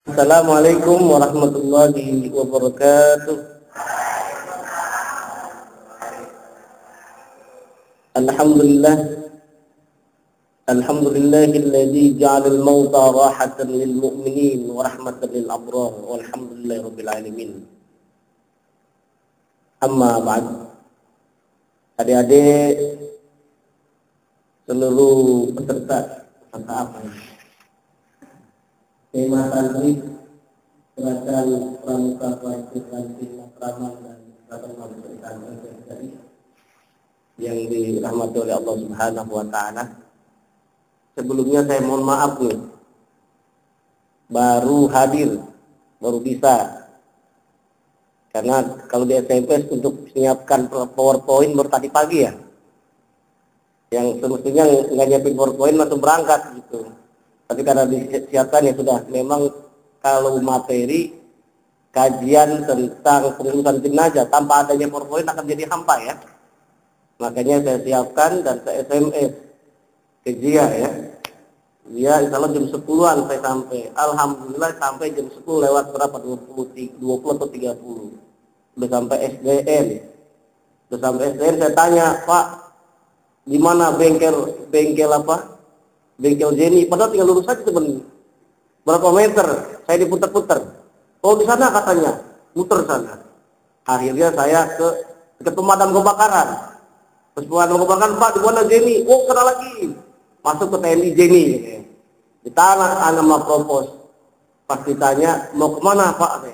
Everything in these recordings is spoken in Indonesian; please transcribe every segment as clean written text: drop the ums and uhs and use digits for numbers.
Assalamualaikum warahmatullahi wabarakatuh. Alhamdulillah. Alhamdulillahilladzi ja'alal mauta rahatan lil mu'minin wa rahmatan lil abrar. Walhamdulillahi rabbil alamin. Amma ba'd. Adik-adik seluruh peserta apa ini? Tema tadi gerakan pramuka pelatihan asrama dan gerakan pemberitaan dari yang dirahmati oleh Allah Subhanahu wa taala. Sebelumnya saya mohon maaf nih. Baru hadir, baru bisa. Karena kalau di SMP untuk menyiapkan PowerPoint baru tadi pagi ya. Yang semestinya nggak nyiapin PowerPoint langsung berangkat gitu. Tapi karena disiapkan ya sudah, memang kalau materi kajian tentang pengurusan jenazah tanpa adanya PowerPoint akan jadi hampa ya. Makanya saya siapkan dan saya SMS ke dia ya. Dia insya Allah jam 10-an saya sampai. Alhamdulillah sampai jam 10 lewat berapa? 20 atau 30. Udah sampai SDN. Udah sampai SDN saya tanya, Pak, di mana bengkel apa? Bengkel Jenny, padahal tinggal lurus saja sebenarnya. Berapa meter? Saya diputar-putar. Oh di sana katanya, muter sana. Akhirnya saya ke pemadam kebakaran. Terus pemadam kebakaran, Pak di mana Jenny? Oh sana lagi. Masuk ke TNI Jenny. Ditanya nama propos. Pas ditanya mau kemana Pak?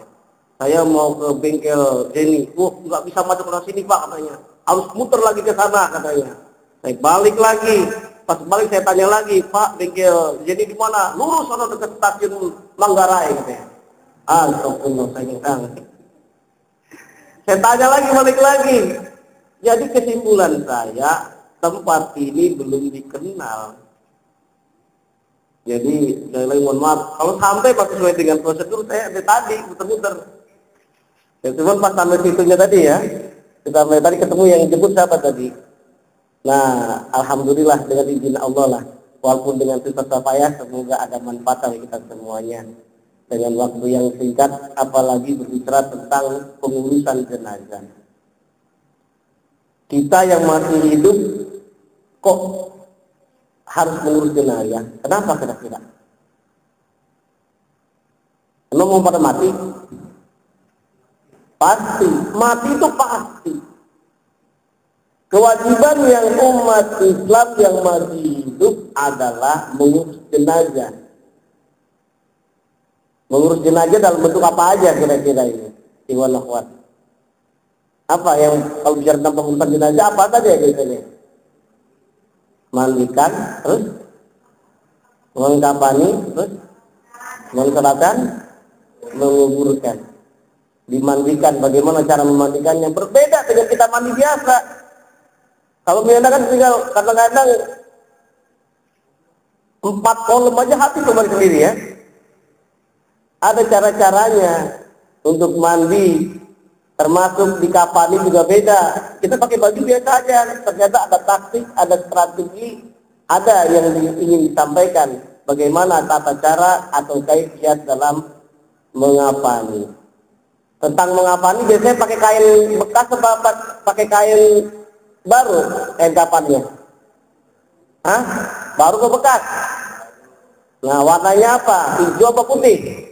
Saya mau ke bengkel Jenny. Oh nggak bisa masuk ke sini Pak katanya. Harus muter lagi ke sana katanya. Saya balik lagi. Pas balik saya tanya lagi, Pak, bengkel jadi di mana? Lurus sana dekat stasiun Manggarai katanya. Astagfirullah saya tanya lagi, balik lagi. Jadi kesimpulan saya, tempat ini belum dikenal. Jadi saya lagi mohon maaf, kalau sampai Pak sesuai dengan prosedur saya dari tadi muter-muter. Ya cuma pas sampai situnya tadi ya, kita sampai tadi ketemu yang jemput siapa tadi? Nah, alhamdulillah dengan izin Allah lah, walaupun dengan susah payah, semoga ada manfaat bagi kita semuanya. Dengan waktu yang singkat, apalagi berbicara tentang pengurusan jenazah. Kita yang masih hidup, kok harus mengurus jenazah? Kenapa kira-kira? Emang mau pada mati? Pasti, mati itu pasti. Kewajiban yang umat Islam yang masih hidup adalah mengurus jenazah. Mengurus jenazah dalam bentuk apa aja kira-kira ini? Iwan akhwat. Apa yang kalau bicara tentang pengurusan jenazah apa saja biasanya? Mandikan, terus mengkafani, terus mensolatkan, menguburkan. Dimandikan, bagaimana cara memandikannya? Berbeda dengan kita mandi biasa. Kalau biasa kan tinggal kadang-kadang 4 kolom aja habis kembali sendiri ya. Ada cara-caranya untuk mandi, termasuk di kafani juga beda. Kita pakai baju biasa aja, ternyata ada taktik, ada strategi, ada yang ingin disampaikan. Bagaimana tata cara atau kaifiyat dalam mengafani. Tentang mengafani biasanya pakai kain bekas atau pakai kain baru kapannya? Hah? Baru ke bekas? Nah warnanya apa? Hijau apa putih?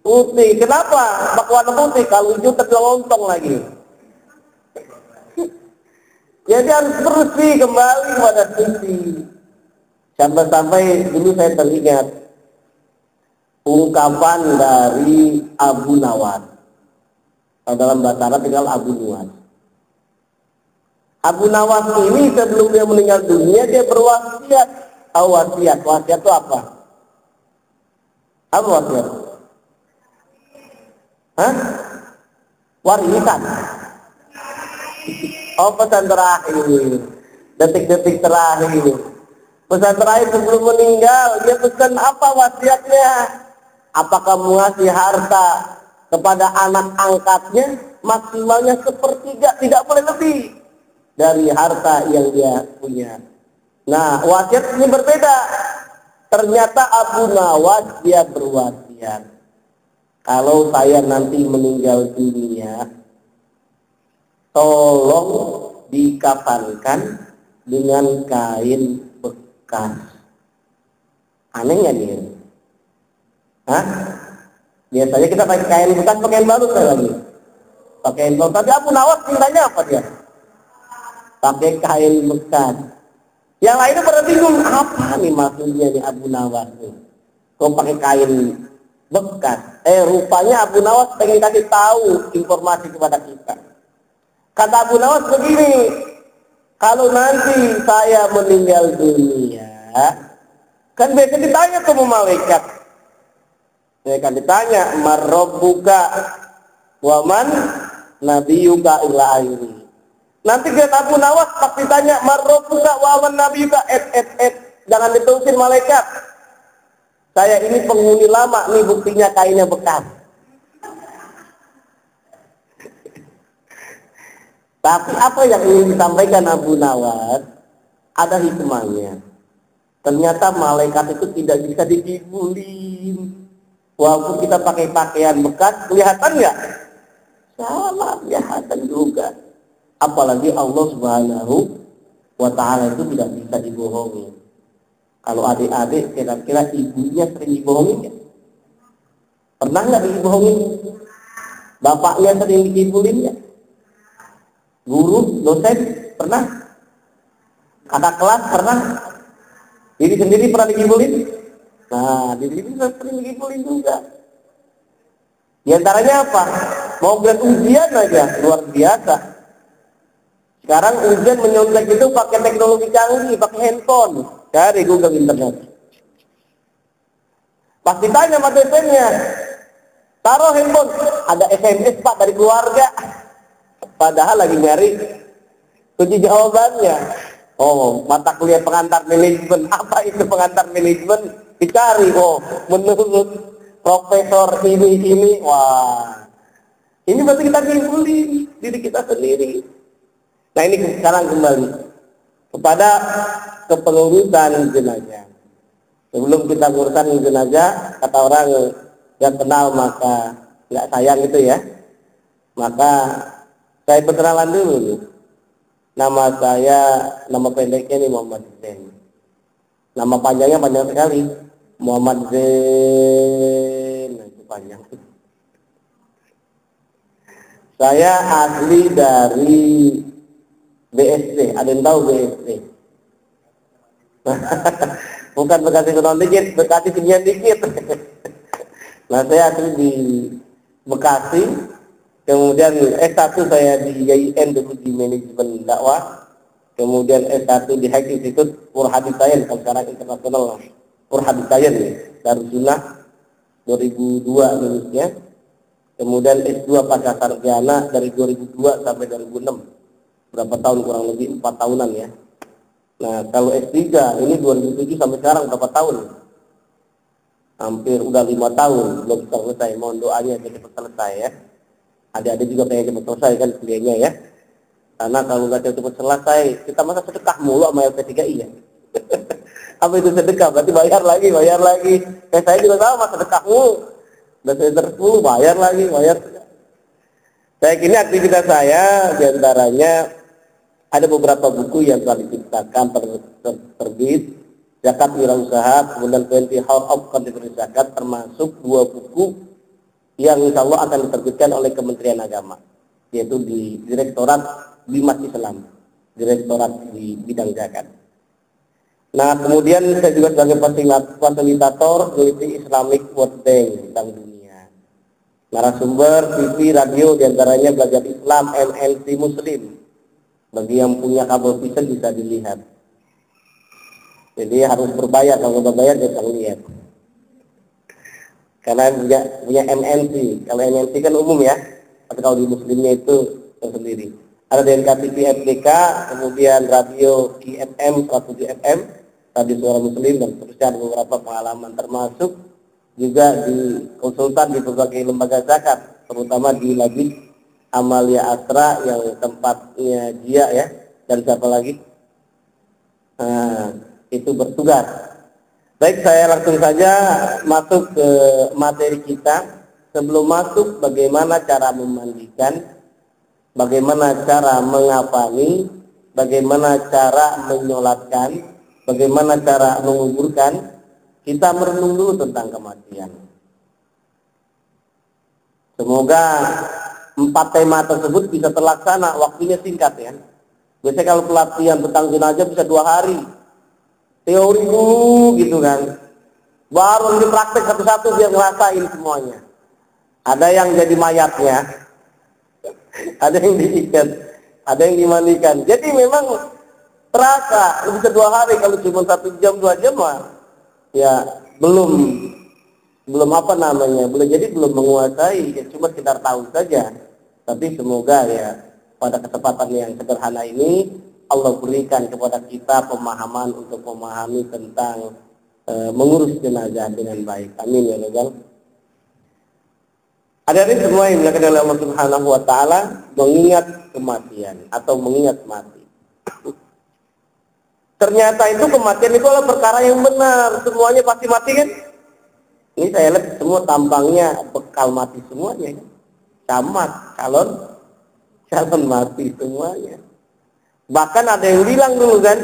Putih. Kenapa? Pakai warna putih. Kalau hijau terlontong lagi. Jadi harus bersih kembali pada suci. Sampai dulu saya teringat ungkapan dari Abu Nawas. Dalam bahasa Arab tinggal Abu Nawas. Abu Nawas ini sebelum dia meninggal dunia dia berwasiat. Tahu wasiat? Wasiat itu apa? Apa wasiat? Hah? Warisan. Oh pesan terakhir. Detik-detik terakhir. Pesan terakhir sebelum meninggal dia pesan apa wasiatnya? Apakah mengasih harta kepada anak angkatnya maksimalnya 1/3, tidak boleh lebih dari harta yang dia punya. Nah, wasiat ini berbeda. Ternyata Abu Nawas dia berwasiat wasiat. Kalau saya nanti meninggal dunia, tolong dikafankan dengan kain bekas. Aneh nggak dia? Hah? Biasanya kita pakai kain bekas, pakaian baru saya lagi. Pakaian baru. Tapi Abu Nawas mintanya apa dia? Pakai kain bekas. Yang lainnya pada bingung, apa nih maksudnya nih Abu Nawas nih? Kok pakai kain bekas? Rupanya Abu Nawas pengen kasih tahu informasi kepada kita. Kata Abu Nawas begini, kalau nanti saya meninggal dunia, kan biasa ditanya sama malaikat. Saya kan ditanya, marrabbuka waman nabiyuka ila airi. Nanti kan Abu Nawas pasti tanya, marrabbuka waman nabiyuka jangan ditulisin malaikat. Saya ini penghuni lama nih, buktinya kainnya bekas. Tapi apa yang ingin disampaikan Abu Nawas ada hikmahnya. Ternyata malaikat itu tidak bisa dikibulin. Walaupun kita pakai pakaian bekas, kelihatan nggak? Sama, kelihatan juga. Apalagi Allah Subhanahu wa Ta'ala itu tidak bisa dibohongi. Kalau adik-adik kira-kira ibunya sering dibohongin ya? Pernah nggak dibohongin? Bapaknya sering dikibulin ya? Guru, dosen, pernah? Kakak kelas, pernah? Diri sendiri pernah dikibulin? Nah, diri sendiri sering dikibulin juga. Di antaranya apa? Mau buat ujian aja, luar biasa. Sekarang ujian menyontek itu pakai teknologi canggih, pakai handphone. Cari Google internet. Pasti tanya sama dosennya, taruh handphone, ada SMS Pak dari keluarga. Padahal lagi nyari kunci jawabannya. Oh, mata kuliah pengantar manajemen. Apa itu pengantar manajemen? Dicari. Oh, menurut profesor ini. Wah, ini berarti kita ngibulin diri kita sendiri. Nah, ini sekarang kembali kepada kepengurusan jenazah. Sebelum kita urusan jenazah, kata orang yang kenal maka nggak sayang gitu ya. Maka saya perkenalan dulu. Nama saya, nama pendeknya ini Muhammad Zain. Nama panjangnya panjang sekali. Muhammad Zain. Nah, itu panjang. Saya asli dari BSD. Ada yang tahu BSD? Bukan Bekasi Kulon dikit, Bekasi Sekian dikit. Nah, saya asli di Bekasi. Kemudian S1 saya di IAIN dulu di manajemen dakwah. Kemudian S1 di High Institute Purhaditayan, kalau sekarang internasional Purhaditayan ya, Darussunnah 2002 lulusnya. Kemudian S2 pasca sarjana dari 2002 sampai 2006. Berapa tahun, kurang lebih 4 tahunan ya. Nah, kalau S3 ini 2007 sampai sekarang berapa tahun? Hampir udah 5 tahun belum selesai. Mohon doanya cepat selesai ya. Adik-adik juga pengen cepat selesai kan kuliahnya ya. Karena kalau nggak cepat selesai, kita masa sedekah mulu sama LP3I ya. Apa itu sedekah? Berarti bayar lagi. Saya juga sama, sedekah mulu. Dan semester 10 bayar lagi. Saya kini aktivitas saya diantaranya ada beberapa buku yang telah diciptakan terbit, Zakat Wirausaha, kemudian 20 How of Contributory Zakat, termasuk 2 buku yang insya Allah akan diterbitkan oleh Kementerian Agama, yaitu di Direktorat Bimas Islam, Direktorat di bidang zakat. Nah, kemudian saya juga sebagai fasilitator dari Islamic World Bank, Bank Dunia. Narasumber TV, radio, diantaranya Belajar Islam, MNC Muslim. Bagi yang punya kabel vision bisa dilihat. Jadi harus berbayar, kalau nggak berbayar dia bisa lihat. Karena punya MNC. Kalau MNC kan umum ya, tapi kalau di muslimnya itu tersendiri. Ada DNK TV FDK, kemudian radio IFM 107 FM, radio Suara Muslim, dan seterusnya ada beberapa pengalaman, termasuk juga di konsultan di berbagai lembaga zakat, terutama di Labib Amalia Asra yang tempatnya dia ya, dan siapa lagi? Nah, itu bertugas. Baik, saya langsung saja masuk ke materi kita. Sebelum masuk, bagaimana cara memandikan, bagaimana cara mengafani, bagaimana cara menyolatkan, bagaimana cara menguburkan, kita merenung dulu tentang kematian. Semoga 4 tema tersebut bisa terlaksana, waktunya singkat ya. Biasanya kalau pelatihan tentang jenazah bisa 2 hari. Teori dulu gitu kan. Baru di praktek satu-satu dia ngerasain semuanya. Ada yang jadi mayatnya, ada yang diikat, ada yang dimandikan. Jadi memang terasa bisa 2 hari, kalau cuma 1 jam 2 jam mah ya belum apa namanya, boleh jadi belum menguasai, ya cuma sekedar tahu saja. Tapi semoga ya pada kesempatan yang sederhana ini Allah berikan kepada kita pemahaman untuk memahami tentang mengurus jenazah dengan baik. Amin ya Allah. Hadirin semua yang dimuliakan oleh Allah Subhanahu wa taala, mengingat kematian atau mengingat mati. Ternyata itu kematian itu adalah perkara yang benar. Semuanya pasti mati kan? Ini saya lihat semua tampangnya bekal mati semuanya. Camat, calon mati semuanya. Bahkan ada yang bilang dulu kan,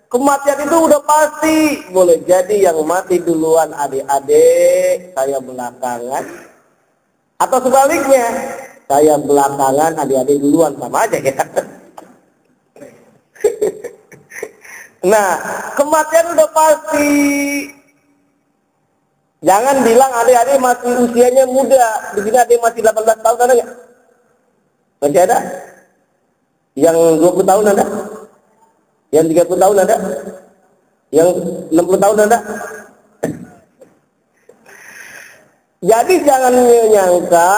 kematian itu udah pasti. Boleh jadi yang mati duluan adik-adik, saya belakangan. Atau sebaliknya, saya belakangan, adik-adik duluan, sama aja ya. Nah, kematian udah pasti. Jangan bilang adik-adik masih usianya muda. Di sini adik masih 18 tahun, ada nggak? Masih ada? Yang 20 tahun ada? Yang 30 tahun ada? Yang 60 tahun ada? Jadi jangan menyangka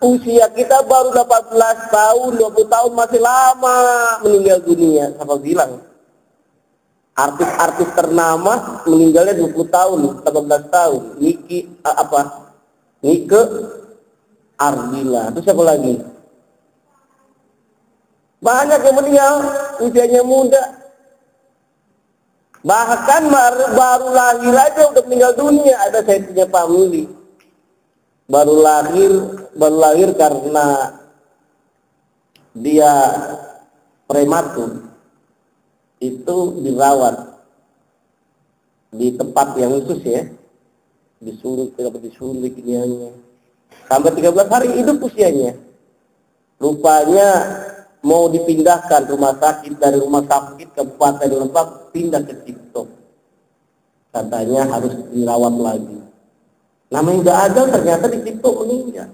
usia kita baru 18 tahun, 20 tahun masih lama meninggal dunia. Siapa bilang? Artis-artis ternama meninggalnya 20 tahun, 18 tahun. Nike Ardila. Itu siapa lagi? Banyak yang meninggal usianya muda. Bahkan baru lahir aja udah meninggal dunia. Ada saya punya family. Baru lahir karena dia prematur, itu dirawat di tempat yang khusus ya, disuntik iniannya sampai 13 hari hidup usianya. Rupanya mau dipindahkan rumah sakit, dari rumah sakit Kabupaten Lebak pindah ke Cipto, katanya harus dirawat lagi. Namanya udah ada, ternyata di Cipto meninggal.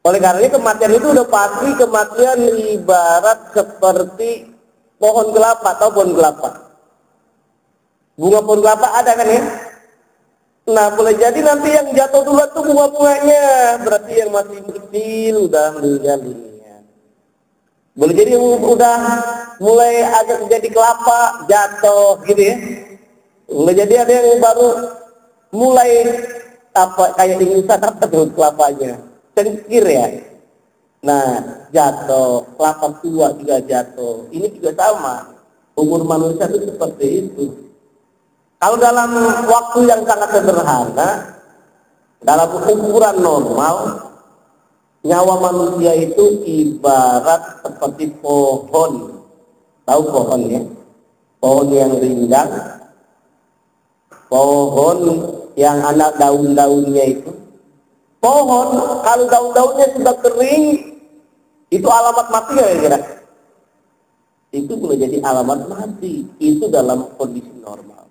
Oleh karena ini kematian itu udah pasti. Kematian ibarat seperti pohon kelapa. Tahu pohon kelapa? Bunga pohon kelapa ada kan ya? Nah, boleh jadi nanti yang jatuh dulu tuh bunga-bunganya. Berarti yang masih kecil udah meninggal dunia. Boleh jadi yang udah mulai agak jadi kelapa jatuh gitu ya. Boleh jadi ada yang baru mulai kayak diinsan tuh kelapanya, cengkir ya. Nah, jatuh, kelapa tua juga jatuh. Ini juga sama. Umur manusia itu seperti itu. Kalau dalam waktu yang sangat sederhana, dalam ukuran normal, nyawa manusia itu ibarat seperti pohon. Tahu pohon ya? Pohon yang rindang. Pohon yang anak daun-daunnya itu. Pohon, kalau daun-daunnya sudah kering, itu alamat mati ya kira-kira? Itu boleh jadi alamat mati. Itu dalam kondisi normal.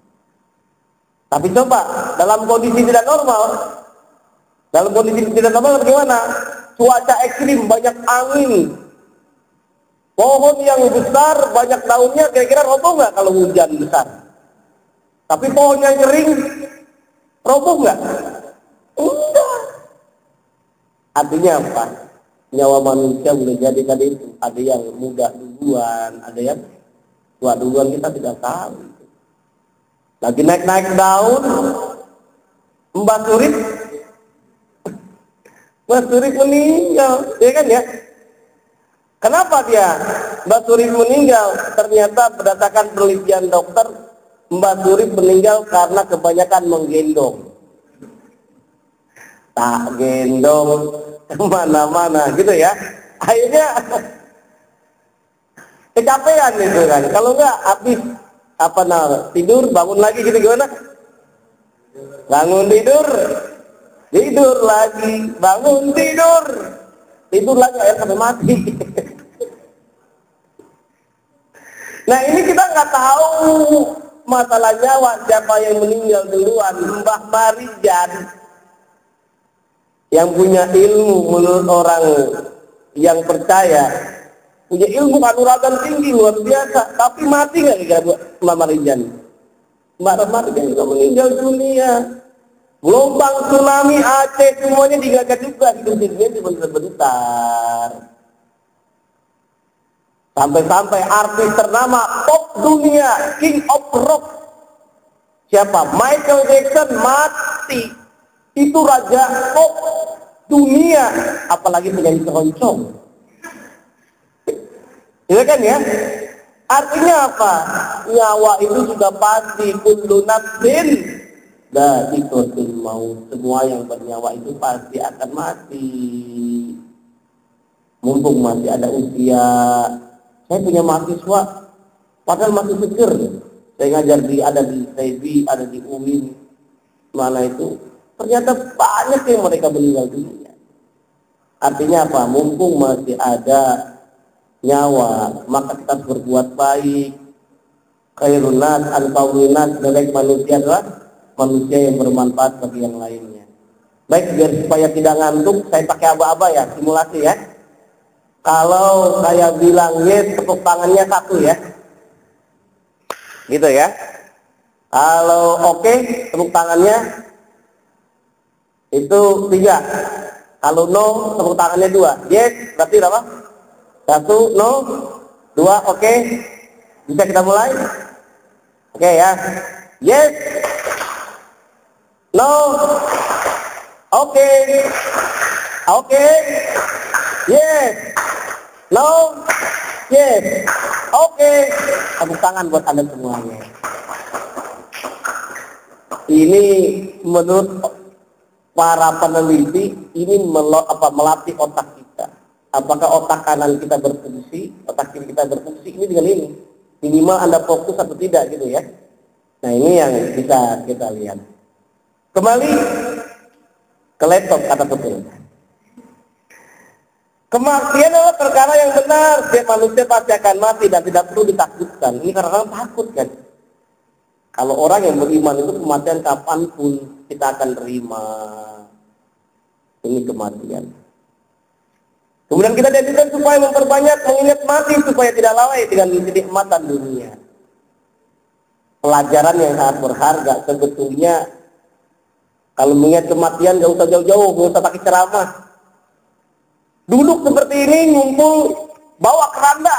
Tapi coba, dalam kondisi tidak normal. Dalam kondisi tidak normal bagaimana? Cuaca ekstrim, banyak angin. Pohon yang besar, banyak daunnya, kira-kira roboh nggak kalau hujan besar? Tapi pohon yang kering, roboh nggak? Enggak. Artinya apa? Nyawa manusia boleh jadi tadi itu. Ada yang muda duluan, ada yang tua duluan, kita tidak tahu. Lagi naik-naik daun, Mbak Surip meninggal, ya kan ya? Kenapa dia Mbak Surip meninggal? Ternyata berdasarkan penelitian dokter, Mbak Surip meninggal karena kebanyakan menggendong. Tak gendong kemana-mana gitu ya. Akhirnya kecapean itu kan. Kalau enggak habis tidur bangun lagi gitu gimana? Bangun tidur, tidur lagi, bangun tidur, tidur lagi sampai mati. Nah ini kita nggak tahu masalah nyawa siapa yang meninggal duluan. Mbah Marijan yang punya ilmu menurut orang yang percaya, punya ilmu kanuragan tinggi luar biasa, tapi mati nggak kira Mbah Marijan? Mbah Marijan juga meninggal dunia. Gelombang tsunami Aceh semuanya digagal juga, hidupnya cuma sebentar. Sampai-sampai artis ternama pop dunia, King of Rock, siapa? Michael Jackson mati. Itu raja pop dunia, apalagi penyanyi keroncong. Iya kan ya? Artinya apa? Nyawa itu sudah pasti, kullu nafsin dha'iqatul maut. Semua yang bernyawa itu pasti akan mati. Mumpung masih ada usia. Saya punya mahasiswa, padahal masih seger. Saya ngajar ada di TB, ada di UIN, mana itu. Ternyata banyak yang mereka meninggal dunia. Artinya apa? Mumpung masih ada nyawa, maka kita harus berbuat baik. Khairun nas anfa'un nas, sebaik manusia adalah manusia yang bermanfaat bagi yang lainnya. Baik, biar supaya tidak ngantuk, saya pakai aba-aba ya, simulasi ya. Kalau saya bilang yes, tepuk tangannya 1 ya. Gitu ya. Kalau oke, tepuk tangannya itu 3. Kalau no, tepuk tangannya 2. Yes, berarti berapa? 1, no, 2, oke. Bisa kita mulai? Oke ya. Yes. No. Oke. Oke. Yes. No. Yes. Oke. Tepuk tangan buat Anda semuanya. Ini menurut para peneliti, ini melatih otak kita. Apakah otak kanan kita berfungsi, otak kiri kita berfungsi, ini dengan ini. Minimal Anda fokus atau tidak gitu ya. Nah ini yang bisa kita lihat. Kembali ke laptop kata betul. Kematian adalah perkara yang benar. Setiap manusia pasti akan mati dan tidak perlu ditakutkan. Ini karena orang takut kan. Kalau orang yang beriman itu kematian kapanpun kita akan terima. Ini kematian. Kemudian kita dianjurkan supaya memperbanyak mengingat mati supaya tidak lalai dengan kenikmatan dunia. Pelajaran yang sangat berharga sebetulnya. Kalau mengingat kematian gak usah jauh-jauh, gak usah pakai ceramah. Duduk seperti ini, ngumpul, bawa keranda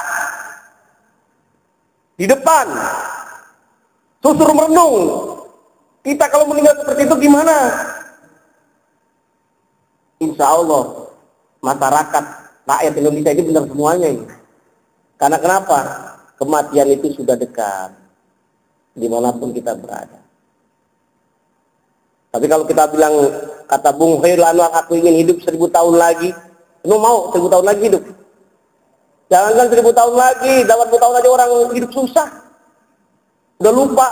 di depan, susur merenung. Kita kalau meninggal seperti itu gimana? Insya Allah masyarakat rakyat Indonesia ini benar semuanya ini. Karena kenapa? Kematian itu sudah dekat dimanapun kita berada. Tapi kalau kita bilang, kata Bung Khairul Anwar, aku ingin hidup 1000 tahun lagi. Lu mau 1000 tahun lagi hidup? Jangan 1000 tahun lagi, 80 tahun aja orang hidup susah. Udah lupa,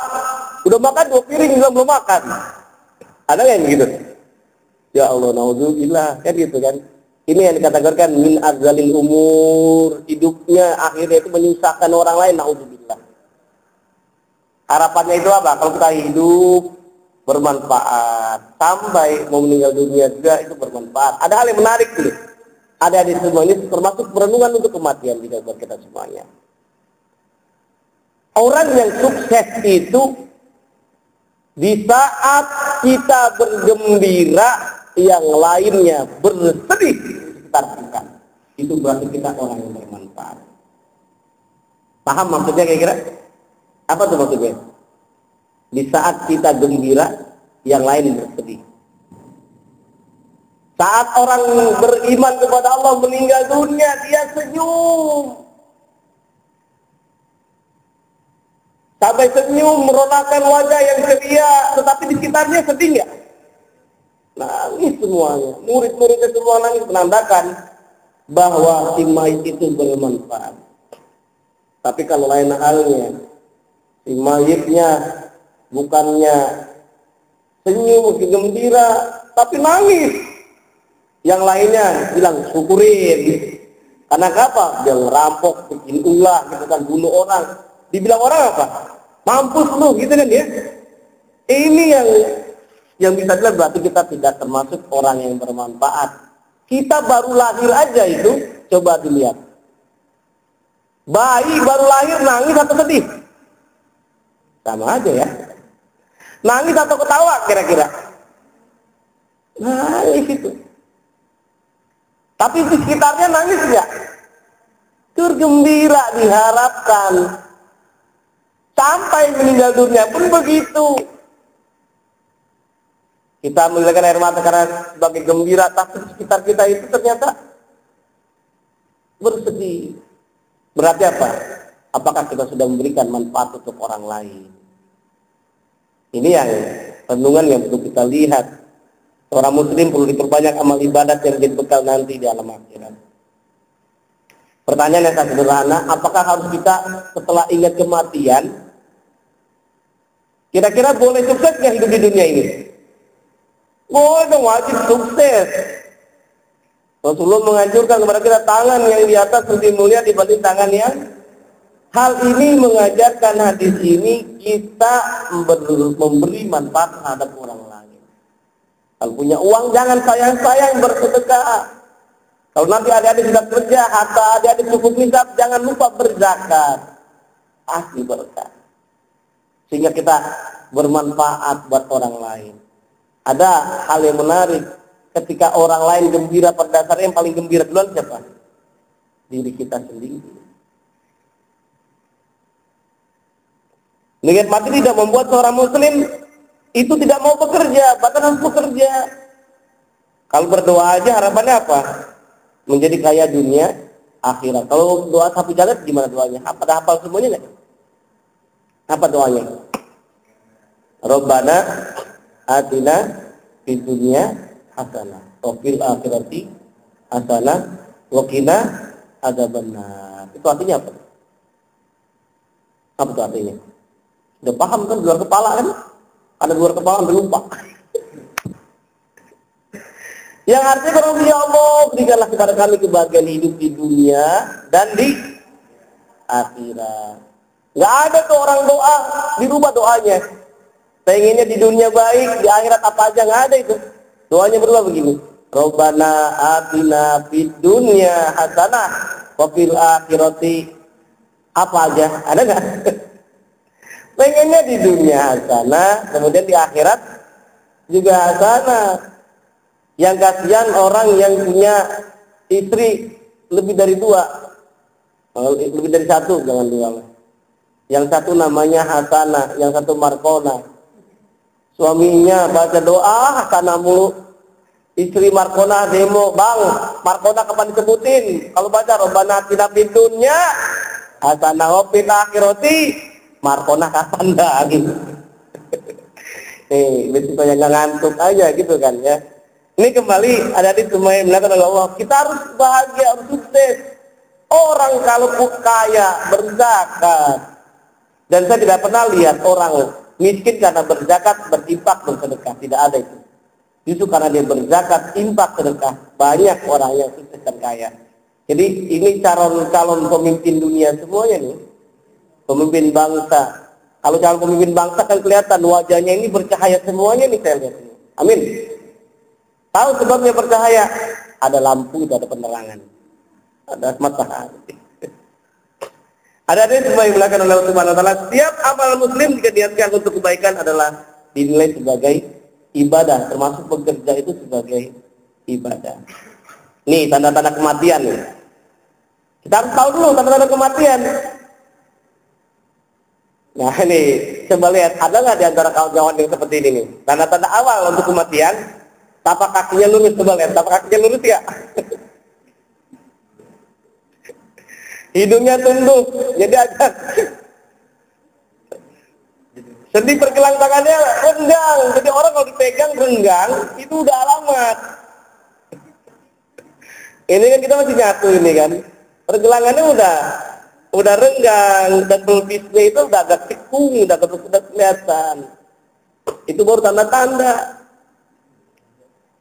udah makan 2 piring belum makan. Ada yang gitu? Ya Allah, naudzubillah, kan gitu kan. Ini yang dikatakan min azalil umur, hidupnya akhirnya itu menyusahkan orang lain, naudzubillah. Harapannya itu apa? Kalau kita hidup bermanfaat, sampai mau meninggal dunia juga itu bermanfaat. Ada hal yang menarik dulu. Ada di semua ini termasuk perenungan untuk kematian juga buat kita semuanya. Orang yang sukses itu di saat kita bergembira, yang lainnya bersedih di sekitar kita. Itu berarti kita orang yang bermanfaat. Paham maksudnya kira-kira? Apa tuh maksudnya? Di saat kita gembira, yang lain bersedih. Saat orang beriman kepada Allah meninggal dunia, dia senyum. Sampai senyum, meronakkan wajah yang ceria, tetapi di sekitarnya sedih nggak? Nangis semuanya. Murid-muridnya semua nangis, menandakan bahwa si mayit itu bermanfaat. Tapi kalau lain halnya, si mayitnya bukannya senyum, gembira, tapi nangis. Yang lainnya bilang syukurin. Karena apa? Dia ngerampok, bikin ulah, gitu kan, bunuh orang. Dibilang orang apa? Mampus lu, gitu kan ya. Ini yang bisa dilihat berarti kita tidak termasuk orang yang bermanfaat. Kita baru lahir aja itu, coba dilihat. Bayi baru lahir nangis atau sedih? Sama aja ya. Nangis atau ketawa kira-kira? Nangis itu. Tapi di sekitarnya nangis enggak? Gembira diharapkan. Sampai meninggal dunia pun begitu. Kita mengeluarkan air mata karena sebagai gembira, tapi sekitar kita itu ternyata bersedih. Berarti apa? Apakah kita sudah memberikan manfaat untuk orang lain? Ini yang renungan yang perlu kita lihat. Seorang muslim perlu diperbanyak amal ibadat yang menjadi bekal nanti di alam akhirat. Pertanyaan yang sangat sederhana, apakah harus kita setelah ingat kematian, kira-kira boleh sukses nggak hidup di dunia ini? Boleh dong, wajib sukses. Rasulullah menganjurkan kepada kita tangan yang di atas lebih mulia dibanding tangan yang. Hal ini mengajarkan hadis ini kita memberi manfaat terhadap orang lain. Kalau punya uang jangan sayang-sayang bersedekah. Kalau nanti adik-adik sudah kerja, harta adik-adik cukup nisab, jangan lupa berzakat. Asli berkah. Sehingga kita bermanfaat buat orang lain. Ada hal yang menarik. Ketika orang lain gembira, pada dasarnya yang paling gembira duluan siapa? Diri kita sendiri. Niat mati tidak membuat seorang muslim itu tidak mau bekerja, bahkan harus bekerja. Kalau berdoa aja harapannya apa? Menjadi kaya dunia, akhirat. Kalau doa sapi jagat gimana doanya? Pada hafal semuanya nggak? Apa doanya? Rabbana atina fid dunya hasanah wa fil akhirati hasanah wa qina adzabannar. Itu artinya apa? Apa itu artinya? Udah paham kan, luar kepala kan? Ada luar kepala udah lupa. Yang artinya kalau ya Allah berikanlah kepada kami kebahagiaan hidup di dunia dan di akhirat. Nggak ada tuh orang doa dirubah doanya. Pengennya di dunia baik, di akhirat apa aja, nggak ada itu. Doanya berubah begini. Rabbana atina fid dunya hasanah wa fil akhirati apa aja? Ada nggak? Pengennya di dunia hasanah, kemudian di akhirat juga hasanah. Yang kasihan orang yang punya istri lebih dari 2, lebih dari 1, jangan 2. Yang satu namanya hasanah, yang satu markona. Suaminya baca doa hasanah mulu, istri markona demo, bang, markona kapan disebutin? Kalau baca Rabbana atina fid dunya hasanah wa fil akhirati, markona kapan dah gitu. Supaya nggak ngantuk aja gitu kan ya. Ini kembali ada di semua yang mengatakan Allah, kita harus bahagia, harus sukses. Orang kalau kaya berzakat, dan saya tidak pernah lihat orang miskin karena berzakat, berinfak, bersedekah, tidak ada itu. Justru karena dia berzakat, infak, sedekah, banyak orang yang sukses dan kaya. Jadi ini calon pemimpin dunia semuanya nih, pemimpin bangsa. Kalau calon pemimpin bangsa kan kelihatan wajahnya ini bercahaya semuanya nih, saya lihat ini. Amin. Tahu sebabnya bercahaya? Ada lampu, ada penerangan, ada matahari. Ada semua yang dilakukan oleh Allah Subhanahu wa taala. Setiap amal muslim jika niatkan untuk kebaikan adalah dinilai sebagai ibadah, termasuk bekerja itu sebagai ibadah. Nih tanda-tanda kematian nih. Kita harus tahu dulu tanda-tanda kematian. Nah ini coba lihat, ada nggak di antara kawan-kawan yang seperti ini nih? Tanda-tanda awal untuk kematian. Tapak kakinya lurus, coba lihat, tapak kakinya lurus ya. Hidungnya tunduk, jadi agak Sendi pergelang tangannya renggang. Jadi orang kalau dipegang renggang, itu udah alamat. Ini kan kita masih nyatu ini kan. Pergelangannya udah renggang, dan pelpisnya itu udah agak tikung, udah kelihatan. Itu baru tanda-tanda.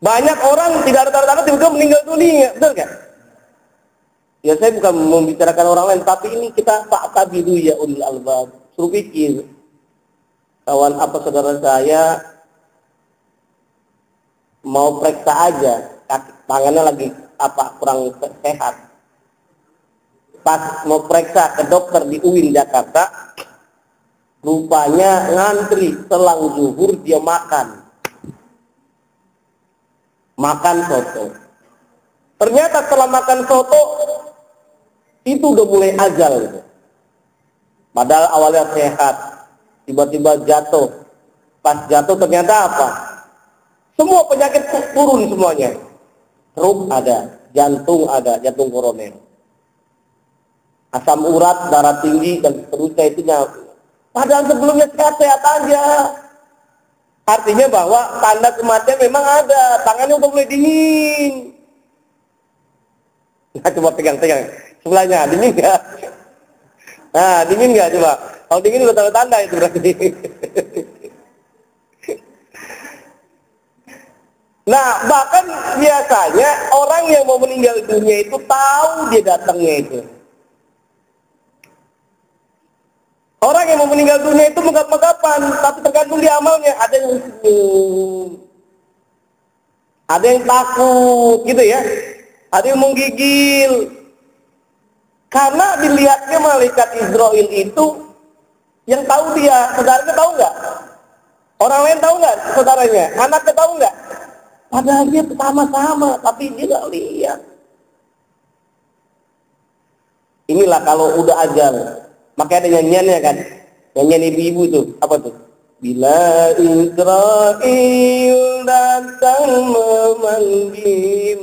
Banyak orang tidak ada tanda-tanda tiba-tiba meninggal dunia, betul kan? Ya saya bukan membicarakan orang lain, tapi ini kita fa'tabiru ya ulil albab. Suruh pikir. Kawan apa saudara saya mau periksa aja, tangannya lagi kurang sehat. Pas mau periksa ke dokter di UIN Jakarta, rupanya ngantri selang zuhur dia makan soto. Ternyata setelah makan soto itu udah mulai ajal gitu. Padahal awalnya sehat, tiba-tiba jatuh. Pas jatuh ternyata apa? Semua penyakit turun semuanya. Stroke ada, jantung koroner, asam urat, darah tinggi, dan seterusnya itu padahal sebelumnya sehat-sehat aja. Artinya bahwa tanda kematian memang ada, tangannya udah mulai dingin. Nah, coba pegang sebelahnya, dingin nggak? Nah, dingin nggak coba? Kalau dingin udah tanda-tanda itu berarti. Nah, bahkan biasanya orang yang mau meninggal dunia itu tahu dia datangnya itu. Orang yang mau meninggal dunia itu megap-megapan, tapi tergantung di amalnya. Ada yang senyum, ada yang takut, gitu ya. Ada yang menggigil. Karena dilihatnya malaikat Israel itu yang tahu dia. Saudaranya tahu nggak? Orang lain tahu nggak saudaranya? Anaknya tahu nggak? Padahal dia sama-sama, tapi dia nggak lihat. Inilah kalau udah ajal. Makanya ada nyanyiannya kan, nyanyian ibu-ibu tuh, apa tuh? Bila Israel datang memanggil,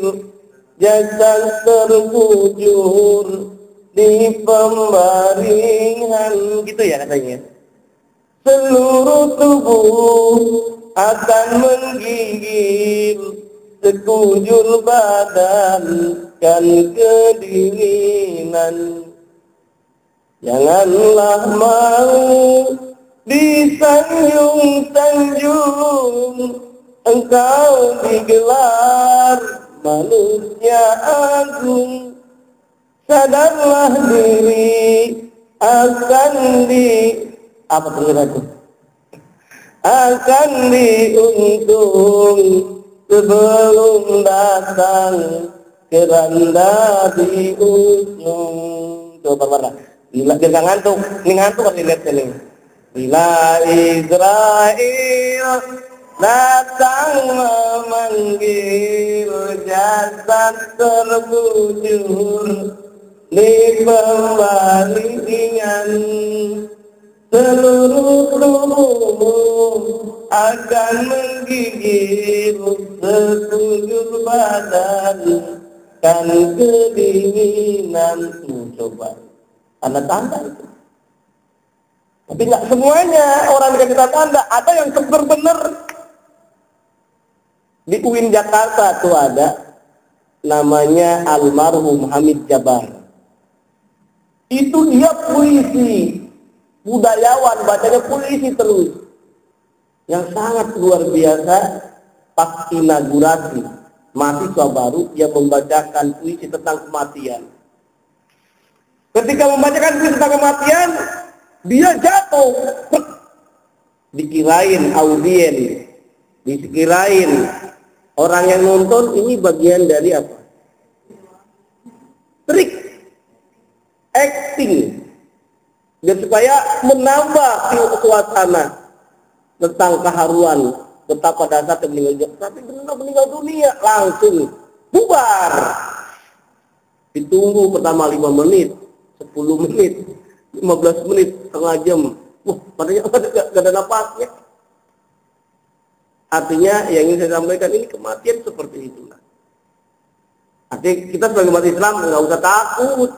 jasad terbujur di pembaringan, gitu ya katanya. Seluruh tubuh akan menggigil, sekujur badan kan kedinginan. Janganlah mau disanjung-sanjung, engkau digelar manusia agung. Sadarlah diri akan apa itu? Akan diuntung sebelum datang keranda di ujung. Coba mana? Bila dia ngantuk, ini ngantuk harus dilihat sini. Bila Israel datang memanggil, jasad terbujur di pembaringan, seluruh tubuh akan menggigil, sekujur badan kan kedinginan. Coba tanda-tanda itu. Tapi nggak semuanya orang dikasih tanda. Ada yang benar-benar di UIN Jakarta tuh ada, namanya almarhum Hamid Jabar. Itu dia puisi, budayawan, bacanya puisi terus, yang sangat luar biasa. Pas inaugurasi mahasiswa baru, dia membacakan puisi tentang kematian. Ketika membacakan puisi tentang kematian, dia jatuh. Dikirain audien, dikirain orang yang nonton ini bagian dari apa? Trik, acting, dan supaya menambah suasana tentang keharuan betapa dasar meninggal. Tapi benar meninggal dunia langsung bubar. Ditunggu pertama 5 menit. 10 menit, 15 menit, setengah jam. Wah, padahal gak ada napasnya. Artinya yang ingin saya sampaikan, ini kematian seperti itulah. Artinya kita sebagai umat Islam nggak usah takut.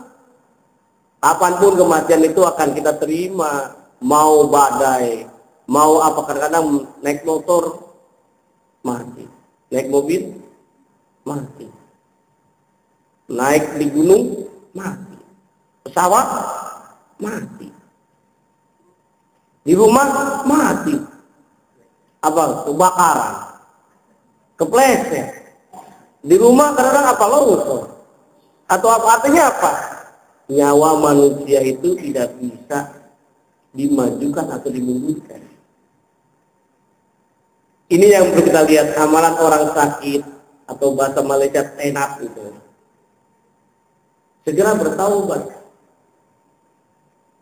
Kapanpun kematian itu akan kita terima. Mau badai, Mau apa, kadang-kadang naik motor mati, naik mobil mati, naik di gunung mati, pesawat mati, di rumah mati, apa kebakaran, kepleset, di rumah kadang-kadang apa longsor, atau apa, artinya apa? Nyawa manusia itu tidak bisa dimajukan atau dimundurkan. Ini yang perlu kita lihat, amalan orang sakit atau bahasa Malaysia tenat itu. Segera bertaubat,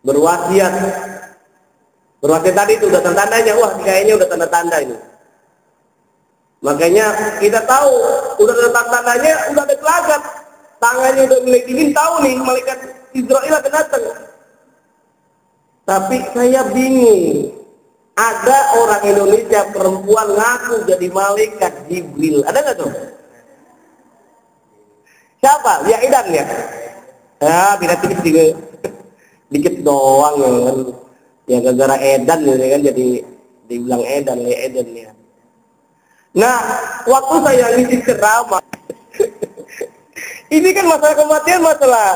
berwasiat. Berwasiat tadi itu udah tanda-tandanya, wah kayaknya udah tanda-tanda ini. Makanya kita tahu, udah ada tanda-tandanya, udah ada gelagat. Tangannya udah mulai dingin, tahu nih malaikat Israel akan datang. Tapi saya bingung. Ada orang Indonesia perempuan ngaku jadi malaikat Jibril. Ada nggak tuh? Siapa? Ya Edan ya? Ya, beda sedikit juga. Dikit doang ya kan. Ya gara-gara Edan ya kan jadi dibilang Edan ya Edan ya. Nah, waktu saya ngisi ceramah, ini kan masalah kematian, masalah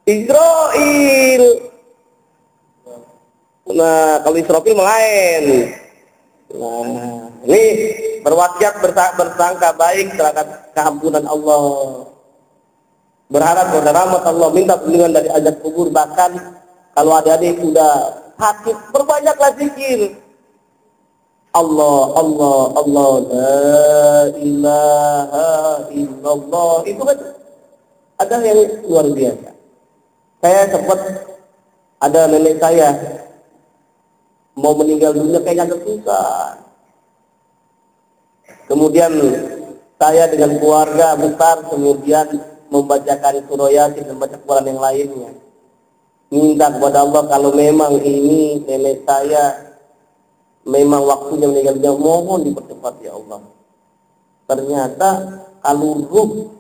Israel. Nah, kalau Israfil lain. Nah, ini berwasiat bersangka baik terhadap keampunan Allah. Berharap kepada rahmat Allah, minta perlindungan dari azab kubur. Bahkan kalau adik-adik sudah sakit, perbanyaklah zikir. Allah, Allah, Allah, la ilaha illallah. Itu kan ada yang luar biasa. Saya sempat ada nenek saya mau meninggal dunia kayaknya agak susah. Kemudian saya dengan keluarga besar kemudian membacakan surah Yasin dan baca Quran yang lainnya. Minta kepada Allah kalau memang ini nenek saya memang waktunya meninggal dunia, mohon dipercepat ya Allah. Ternyata kalau ruh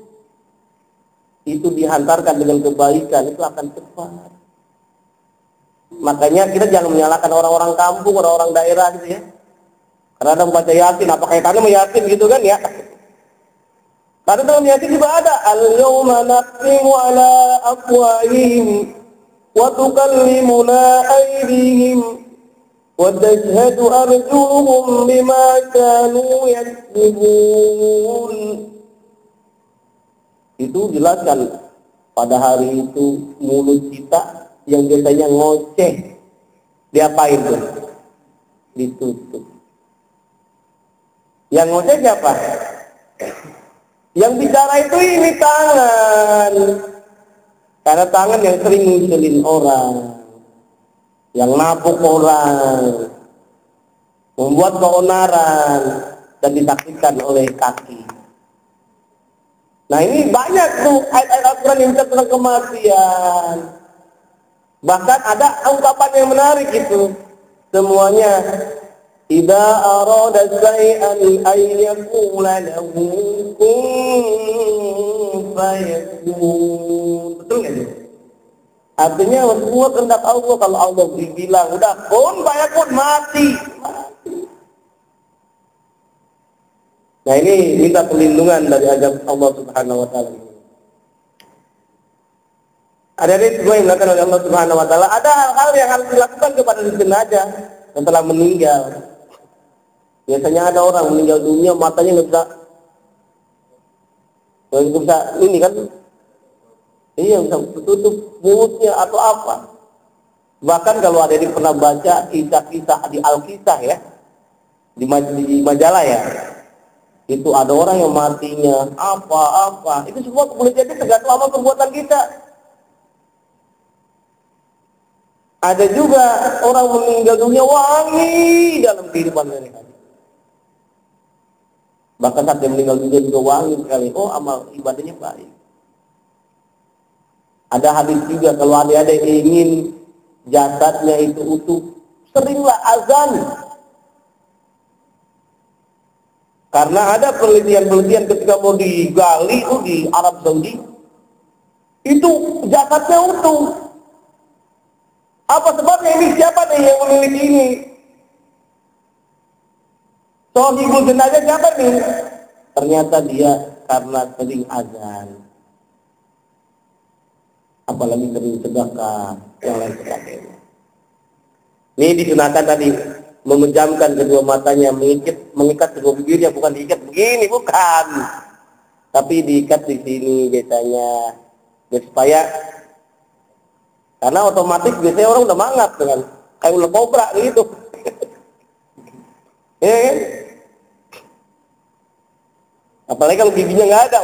itu dihantarkan dengan kebaikan itu akan cepat. Makanya kita jangan menyalahkan orang-orang kampung, orang-orang daerah gitu ya. Karena ada membaca Yasin, apa kaitannya sama Yasin gitu kan ya. Karena dalam Yasin juga ada al-yawma naqtimu ala afwahihim wa tukallimuna aydihim wa tashhadu arjuluhum bima kanu yaksibun. Itu jelaskan pada hari itu mulut kita yang biasanya ngoceh, diapain tuh? Ditutup. Yang ngoceh siapa? Yang bicara itu ini tangan. Karena tangan yang sering ngusulin orang, yang nabuk orang, membuat keonaran, dan disaksikan oleh kaki. Nah ini banyak tuh ayat-ayat Al-Quran yang tentang kematian. Bahkan ada ungkapan yang menarik itu. Semuanya idza arada syai'an ay yaqula lahu kun fayakun. Betul enggak itu? Artinya semua kehendak Allah, kalau Allah bilang udah kun fayakun, mati. Nah ini minta perlindungan dari azab Allah Subhanahu wa taala. Ada semua yang dilakukan oleh Allah Subhanahu wa taala. Ada hal-hal yang harus dilakukan kepada jenazah yang telah meninggal. Biasanya ada orang meninggal dunia matanya nggak bisa ini kan. Iya, bisa tutup mulutnya atau apa. Bahkan kalau ada yang pernah baca kisah-kisah di Alkisah ya, di majalah ya, itu ada orang yang matinya apa-apa. Itu semua boleh jadi tergantung sama perbuatan kita. Ada juga orang meninggal dunia wangi dalam kehidupan mereka. Bahkan saat dia meninggal dunia juga wangi sekali. Oh, amal ibadahnya baik. Ada hadis juga kalau ada yang ingin jasadnya itu utuh, seringlah azan. Karena ada penelitian-penelitian ketika mau digali itu di Arab Saudi, itu jasadnya utuh. Apa sebabnya ini? Siapa nih yang meneliti ini? Sohibul jenazah siapa nih? Ternyata dia karena sering azan, apalagi sering sedekah, yang lain sebagainya. Ini disunahkan tadi memejamkan kedua matanya, mengikat kedua bibirnya, bukan diikat begini, bukan. Tapi diikat di sini biasanya, supaya karena otomatis biasanya orang udah mangap dengan kayak ular kobra gitu. Ya kan? Apalagi kalau giginya nggak ada,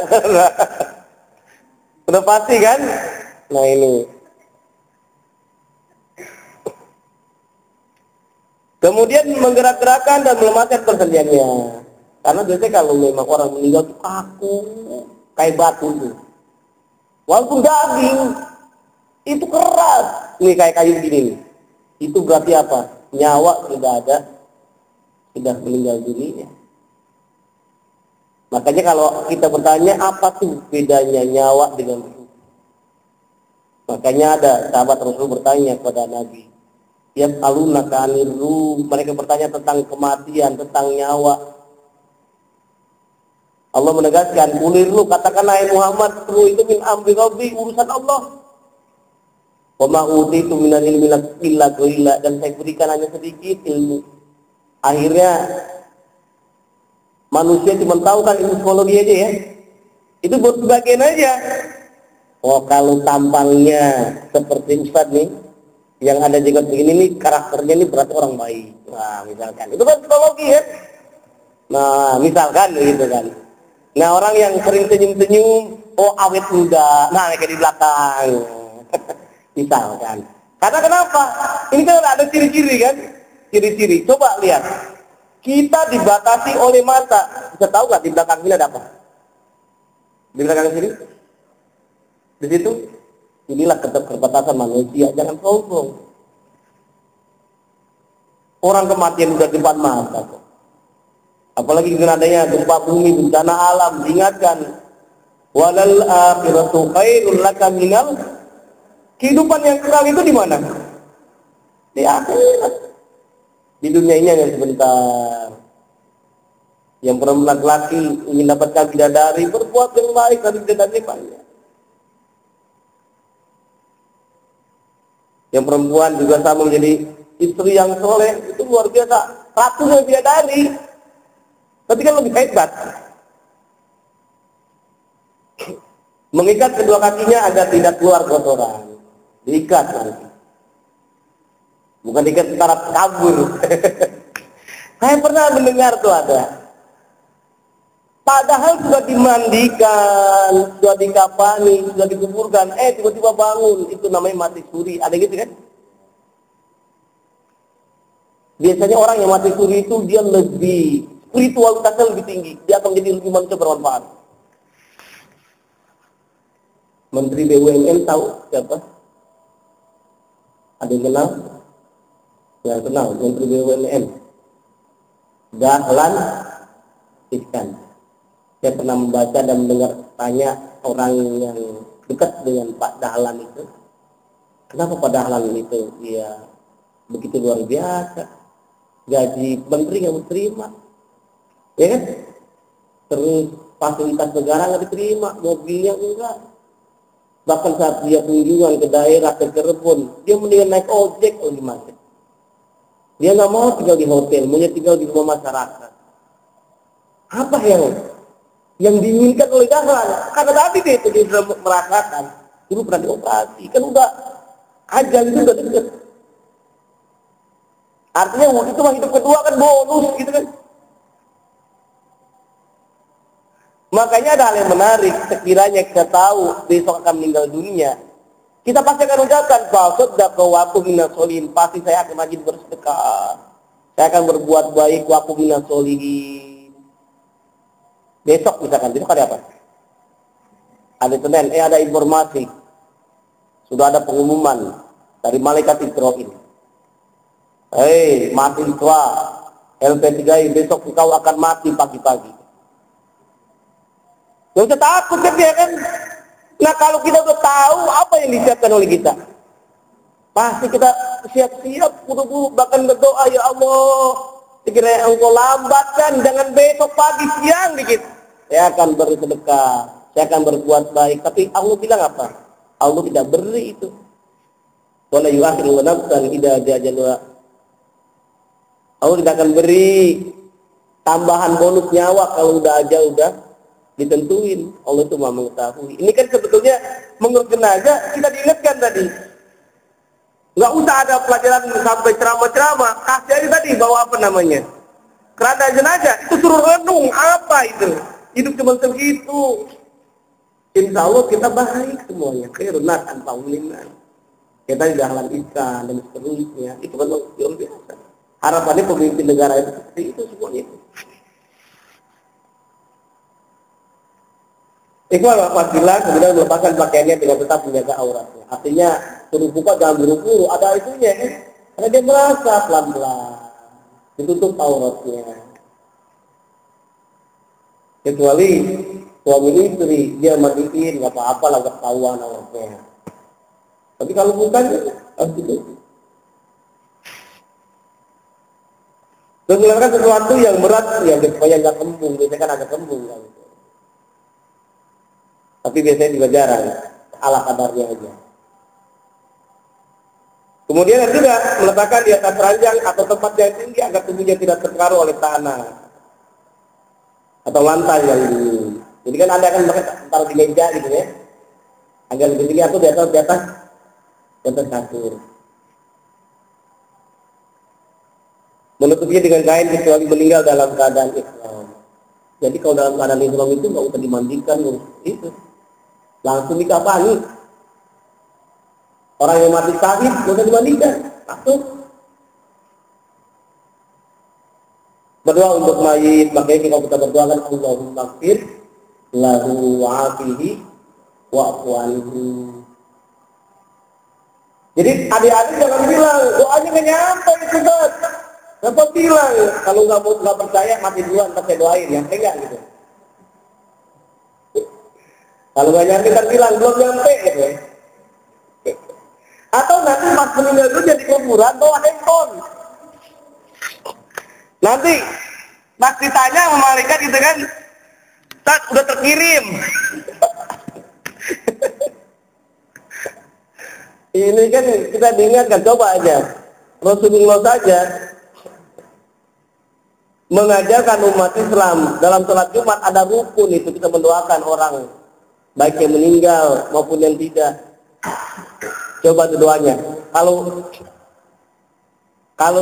udah pasti kan? Nah ini. Kemudian menggerak-gerakkan dan melemahkan persendiannya. Karena biasanya kalau memang orang meninggal itu kaku, kayak batu itu. Walaupun daging, itu keras. Ini kayak kayu gini nih. Itu berarti apa? Nyawa tidak ada, sudah meninggal dunia. Makanya kalau kita bertanya apa tuh bedanya nyawa dengan ruh? Makanya ada sahabat Rasul bertanya kepada Nabi, ya aluna kanil ruh, mereka bertanya tentang kematian, tentang nyawa. Allah menegaskan, kulir lu, katakan hai Muhammad, ruh itu min amri rabbi, urusan Allah. Wa ma utitu minal ilmi illa qalila, dan saya berikan hanya sedikit ilmu. Akhirnya manusia cuma tahu kan ilmu psikologi aja ya. Itu buat sebagian aja. Oh kalau tampangnya seperti Ustadz nih, yang ada jenggot begini nih, karakternya nih berarti orang baik. Nah misalkan, itu kan psikologi ya. Nah misalkan gitu kan. Nah orang yang sering senyum-senyum, oh awet muda, nah kayak di belakang. Misalkan. Karena kenapa? Ini kan ada ciri-ciri kan? Ciri-ciri. Coba lihat. Kita dibatasi oleh mata. Bisa tahu nggak di belakang sini ada apa? Di belakang sini? Di situ? Inilah keterbatasan manusia. Jangan sombong. Orang kematian udah di depan mata kok. Apalagi dengan adanya gempa bumi, bencana alam, diingatkan. Walal akhiratu khairul laka minal. Kehidupan yang kekal itu di mana? Di akhirat. Di dunia ini hanya sebentar. Yang perempuan laki-laki ingin dapatkan bidadari, berbuat yang baik dari bidadari banyak. Yang perempuan juga sama menjadi istri yang soleh, itu luar biasa. Ratusan bidadari. Tapi kan lebih hebat. Mengikat kedua kakinya agar tidak keluar kotoran. Diikat nanti. Bukan diikat secara kabur. Saya pernah mendengar tuh ada. Padahal sudah dimandikan, sudah dikafani, sudah dikuburkan, tiba-tiba bangun, itu namanya mati suri. Ada gitu kan? Biasanya orang yang mati suri itu dia lebih spiritualitasnya lebih tinggi, dia akan menjadi lebih manusia bermanfaat. Menteri BUMN tahu siapa? Ada yang kenal? Ya kenal, Menteri BUMN. Dahlan Iskan. Saya pernah membaca dan mendengar tanya orang yang dekat dengan Pak Dahlan itu. Kenapa Pak Dahlan itu dia begitu luar biasa? Gaji menteri nggak diterima, ya kan? Terus fasilitas negara nggak diterima, mobilnya enggak. Bahkan saat dia kunjungan ke daerah, ke Cirebon, dia mendingan naik ojek atau gimana? Dia nggak mau tinggal di hotel, mau tinggal di rumah masyarakat. Apa yang diinginkan oleh Dahlan? Karena tadi dia sudah merasakan, dulu pernah dioperasi, kan udah ajal itu udah deket. Artinya itu mah hidup kedua kan bonus gitu kan. Makanya ada hal yang menarik, sekiranya kita tahu besok akan meninggal dunia, kita pasti akan ucapkan fasaddaqa wa aqum minas sholihin, pasti saya akan rajin bersedekah, saya akan berbuat baik wa aqum minas sholihin. Besok misalkan, besok ada apa? Ada Senin, ada informasi, sudah ada pengumuman dari malaikat Israil. Hei mahasiswa LP3I, besok kau akan mati pagi-pagi. Gak usah takut kan dia kan. Nah kalau kita udah tahu apa yang disiapkan oleh kita, pasti kita siap-siap buru-buru, bahkan berdoa, ya Allah Sekiranya engkau lambatkan, jangan besok pagi siang dikit. Saya akan bersedekah, saya akan berbuat baik. Tapi Allah bilang apa? Allah tidak beri itu. Wala yu'akhiru nafsan idza ja'ala. Allah tidak akan beri tambahan bonus nyawa kalau udah ditentuin. Allah itu Maha mengetahui. Ini kan sebetulnya menurut jenazah kita diingatkan tadi. Nggak usah ada pelajaran sampai ceramah-ceramah. Kasih aja tadi bawa apa namanya? Keranda jenazah itu suruh renung apa itu? Hidup cuma segitu. Insya Allah kita baik semuanya. Khairun nas anfa'ulinnas. Kita di dalam ikan dan seterusnya. Itu kan luar biasa. Harapannya pemimpin negara itu seperti itu semuanya. Ikhwan wafatillah, kemudian melepaskan pakaiannya dengan tetap menjaga auratnya. Artinya suruh buka jangan buru-buru, ada itunya ya. Karena dia merasa pelan-pelan ditutup auratnya. Kecuali suami istri dia mandiin nggak apa-apa lah ketahuan auratnya. Tapi kalau bukan harus ditutup. Terus melakukan sesuatu yang berat ya supaya nggak kembung, biasanya kan agak kembung kan. Tapi biasanya juga jarang, ala kadarnya aja. Kemudian juga meletakkan di atas ranjang atau tempat yang tinggi agar tubuhnya tidak terpengaruh oleh tanah atau lantai yang tinggi. Jadi kan Anda akan taruh di meja gitu ya, agar lebih tinggi atau di atas kasur. Menutupnya dengan kain kecuali meninggal dalam keadaan ihram. Jadi kalau dalam keadaan ihram itu nggak usah dimandikan, itu langsung dikafani. Orang yang mati syahid nggak usah dimandikan, langsung. Berdoa untuk mayit, makanya kita berdoa kan Allahumma ighfir lahu wa'afihi wa'fu anhu. Jadi adik-adik jangan bilang doanya nggak nyampe itu kan. Kenapa bilang kalau nggak percaya mati duluan ntar saya doain ya, enggak gitu. Kalau nggak nyampe kan bilang belum nyampe gitu. Atau nanti pas meninggal itu jadi kuburan bawa handphone. Nanti pas ditanya sama malaikat gitu kan, tak udah terkirim. Ini kan kita diingatkan, coba aja Rasulullah saja mengajarkan umat Islam dalam sholat Jumat ada rukun itu kita mendoakan orang baik yang meninggal maupun yang tidak. Coba doanya. Kalau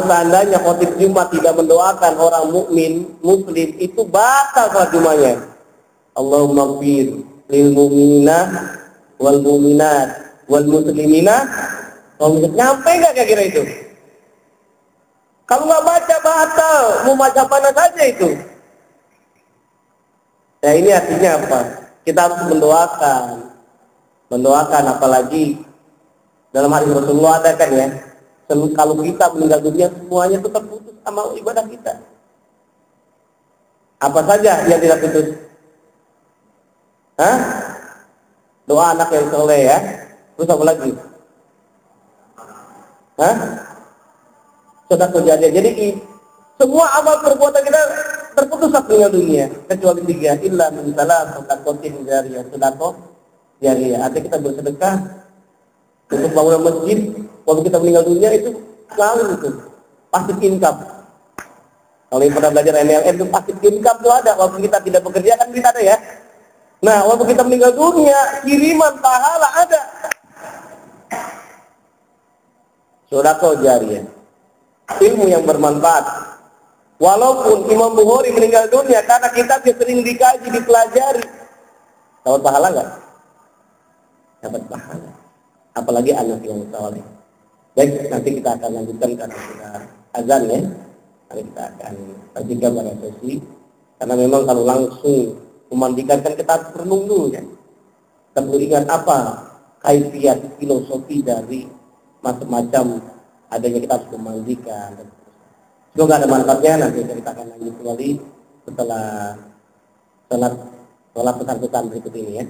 seandainya khotib Jumat tidak mendoakan orang mukmin muslim itu batal sholat Jumatnya. Allahumma ighfir lil mu'minina wal mu'minat wal muslimina. Nyampe nggak kira-kira itu? Kalau nggak baca batal, mau baca mana saja itu. Nah ini artinya apa? Kita harus mendoakan apalagi dalam hadis Rasulullah ada kan ya. Kalau kita meninggal dunia semuanya itu terputus amal ibadah kita. Apa saja yang tidak putus? Hah? Doa anak yang soleh ya. Terus apa lagi? Hah? Sudah terjadi. Jadi semua amal perbuatan kita terputus saat meninggal dunia kecuali 3, illa min salah sedekah jariyah. Sedekah jariyah artinya kita bersedekah untuk bangunan masjid waktu kita meninggal dunia itu selalu itu pasti income. Kalau yang pernah belajar MLM itu pasti income itu ada waktu kita tidak bekerja kan kita ada ya. Nah waktu kita meninggal dunia kiriman pahala ada. Sedekah jariyah, ilmu yang bermanfaat. Walaupun Imam Bukhari meninggal dunia karena kitabnya sering dikaji, dipelajari, dapat pahala nggak? Dapat pahala. Apalagi anak yang soleh. Baik, nanti kita akan lanjutkan karena sudah azan ya. Nanti kita akan lanjutkan pada sesi. Karena memang kalau langsung memandikan kan kita harus renung dulu ya. Kita perlu ingat apa kaifiat filosofi dari macam-macam adanya kita harus memandikan. Semoga ada manfaatnya. Nanti kita akan lanjut kembali setelah sholat pesan-pesan berikut ini ya.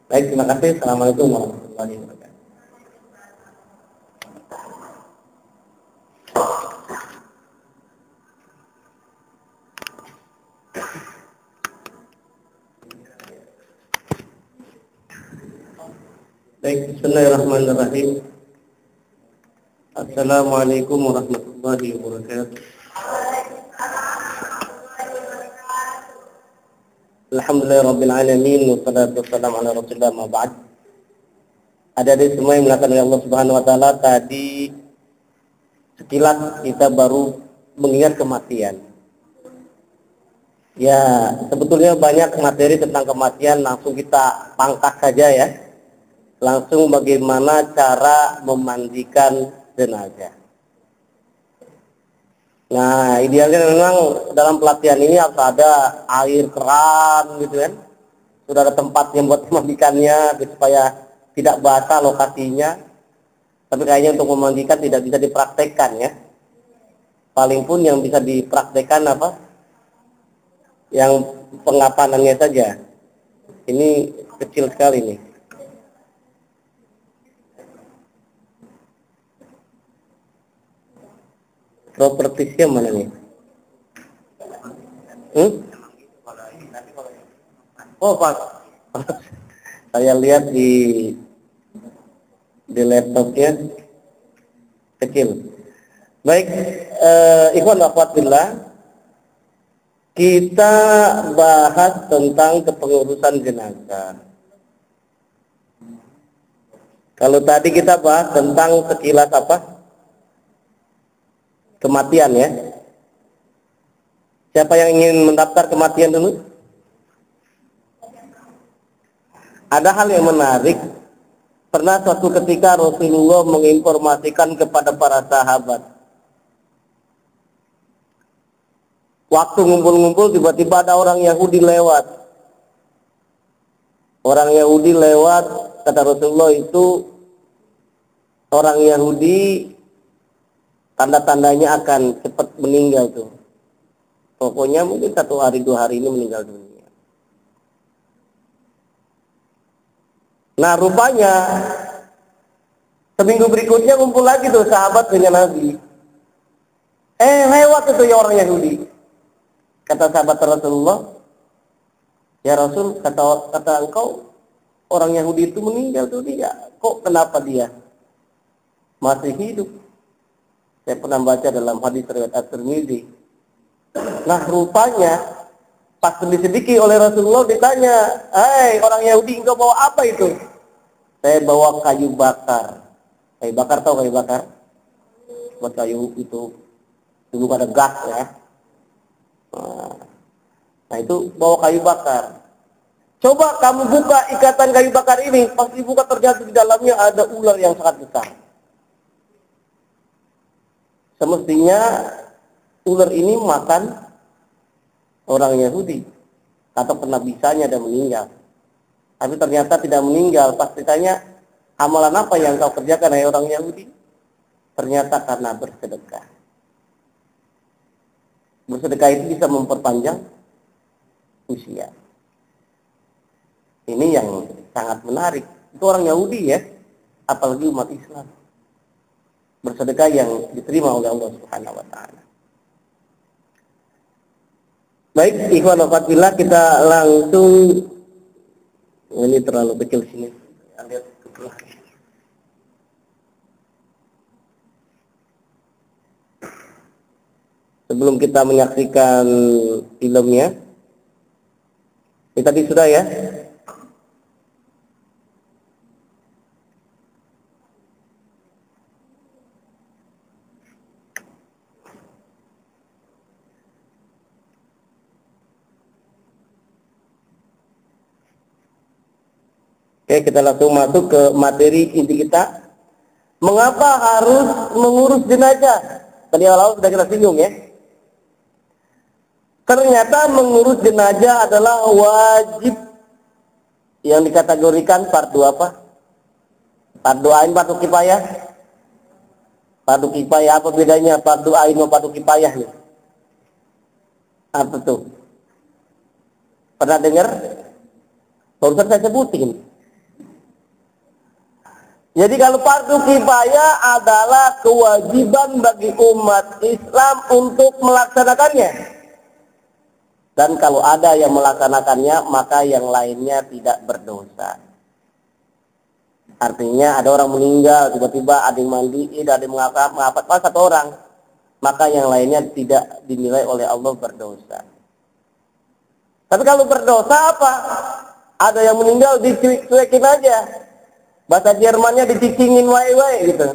Baik, terima kasih. Assalamualaikum warahmatullahi wabarakatuh. Baik, bismillahirrahmanirrahim. Assalamualaikum warahmatullahi wabarakatuh. Alhamdulillahirabbil alamin wassalatu wassalamu ala rasulillah ma ba'd. Ada semua yang melakukan oleh Allah Subhanahu wa taala, tadi sekilas kita baru mengingat kematian. Ya, sebetulnya banyak materi tentang kematian, langsung kita pangkas saja ya. Langsung bagaimana cara memandikan jenazah. Nah, idealnya memang dalam pelatihan ini harus ada air keran gitu kan. Sudah ada tempat yang buat memandikannya supaya tidak basah lokasinya. Tapi kayaknya untuk memandikan tidak bisa dipraktekkan ya. Paling pun yang bisa dipraktekkan apa? Yang pengapanannya saja. Ini kecil sekali nih. Propertisnya mana nih? Oh pas. Saya lihat di laptopnya kecil. Baik, ikhwan akhwat billah, kita bahas tentang kepengurusan jenazah. Kalau tadi kita bahas tentang sekilas apa? Kematian ya. Siapa yang ingin mendaftar kematian dulu? Ada hal yang menarik. Pernah suatu ketika Rasulullah menginformasikan kepada para sahabat. Waktu ngumpul-ngumpul tiba-tiba ada orang Yahudi lewat. Orang Yahudi lewat, kata Rasulullah itu orang Yahudi tanda-tandanya akan cepat meninggal tuh. Pokoknya mungkin 1 hari 2 hari ini meninggal dunia. Nah rupanya seminggu berikutnya kumpul lagi tuh sahabat dengan Nabi. Lewat itu ya orang Yahudi. Kata sahabat Rasulullah, ya Rasul, kata engkau orang Yahudi itu meninggal dunia. Kok kenapa dia masih hidup? Saya pernah baca dalam hadis riwayat At-Tirmidzi. Nah rupanya pas diselidiki oleh Rasulullah ditanya, orang Yahudi engkau bawa apa itu? Saya bawa kayu bakar. Kayu bakar, tahu kayu bakar? Buat kayu itu dulu ada gas ya. Nah itu bawa kayu bakar. Coba kamu buka ikatan kayu bakar ini, pas dibuka ternyata di dalamnya ada ular yang sangat besar. Semestinya ular ini makan orang Yahudi atau kena bisanya dan meninggal. Tapi ternyata tidak meninggal. Pas ditanya, amalan apa yang kau kerjakan hai orang Yahudi? Ternyata karena bersedekah. Bersedekah itu bisa memperpanjang usia. Ini yang sangat menarik. Itu orang Yahudi ya, apalagi umat Islam. Bersedekah yang diterima oleh Allah Subhanahu wa taala. Baik, ikhwan akhwat billah, kita langsung, ini terlalu kecil sini. Lihat sebelum kita menyaksikan filmnya, ini tadi sudah ya. Oke, kita langsung masuk ke materi inti kita. Mengapa harus mengurus jenazah? Tadi awal sudah kita singgung ya. Ternyata mengurus jenazah adalah wajib yang dikategorikan fardu apa? Fardu ain, fardu kifayah. Fardu kifayah apa bedanya fardu ain sama fardu kifayah nih? Apa tuh? Pernah dengar? Barusan saya sebutin. Jadi kalau fardu kifayah adalah kewajiban bagi umat Islam untuk melaksanakannya. Dan kalau ada yang melaksanakannya, maka yang lainnya tidak berdosa. Artinya ada orang meninggal, tiba-tiba ada yang mandiin, ada yang mengangkat pas satu orang, maka yang lainnya tidak dinilai oleh Allah berdosa. Tapi kalau berdosa apa? Ada yang meninggal dicuekin aja. Bahasa Jermannya dicicingin wae-wae gitu.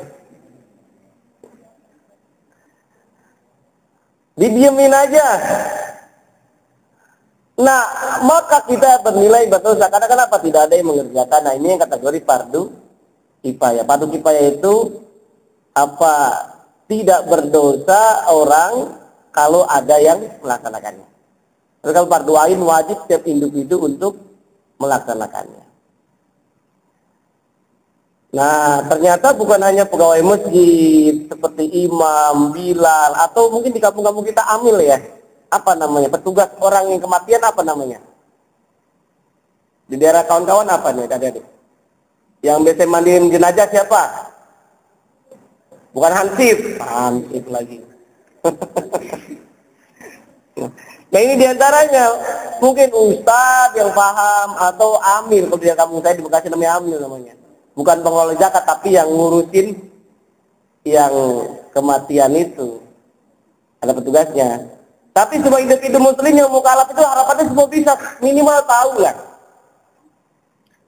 Didiemin aja. Nah, maka kita bernilai berdosa. Karena kenapa? Tidak ada yang mengerjakan. Nah, ini yang kategori fardu kifayah. Fardu kifayah itu apa? Tidak berdosa orang kalau ada yang melaksanakannya. Tapi kalau fardu ain wajib setiap individu untuk melaksanakannya. Nah, ternyata bukan hanya pegawai masjid seperti imam, bilal, atau mungkin di kampung-kampung kita amil ya. Apa namanya? Petugas orang yang kematian apa namanya? Di daerah kawan-kawan apa nih adik-adik? Yang biasa mandiin jenazah siapa? Bukan hansip. Hansip lagi. Nah ini diantaranya mungkin ustadz yang paham atau amil. Kalau di kampung saya di Bekasi namanya amil namanya. Bukan pengelola zakat tapi yang ngurusin yang kematian itu. Ada petugasnya. Tapi semua individu muslim yang mukallaf itu harapannya semua bisa minimal tahu lah.